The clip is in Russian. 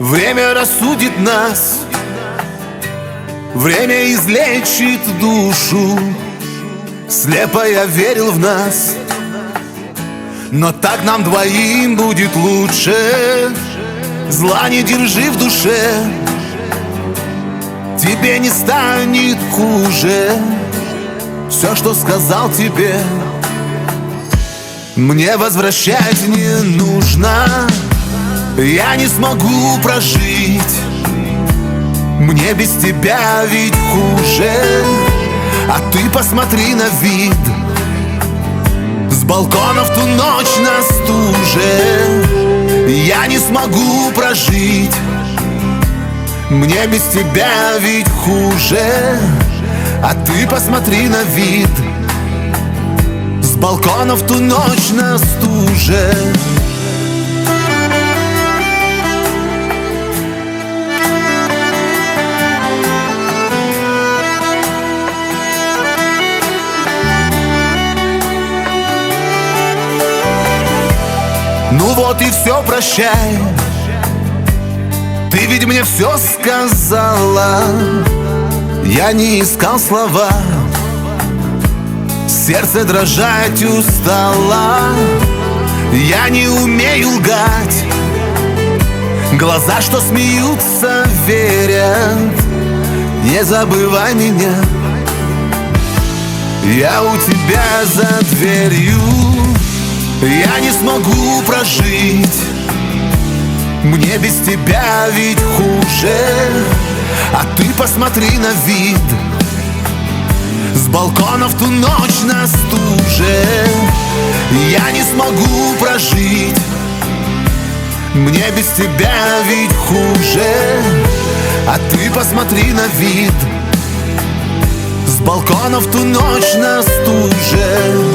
Время рассудит нас, время излечит душу. Слепо я верил в нас, но так нам двоим будет лучше. Зла не держи в душе, тебе не станет хуже. Все, что сказал тебе, мне возвращать не нужно. Я не смогу прожить, мне без тебя ведь хуже. А ты посмотри на вид с балкона в ту ночь на стуже. Я не смогу прожить, мне без тебя ведь хуже. А ты посмотри на вид с балкона в ту ночь на стуже. Ну вот и все, прощай. Ты ведь мне все сказала. Я не искал слова, сердце дрожать устало. Я не умею лгать, глаза, что смеются, верят. Не забывай меня, я у тебя за дверью. Я не смогу прожить, мне без тебя ведь хуже. А ты посмотри на вид с балкона в ту ночь на стуже. Я не смогу прожить, мне без тебя ведь хуже. А ты посмотри на вид с балкона в ту ночь на стуже.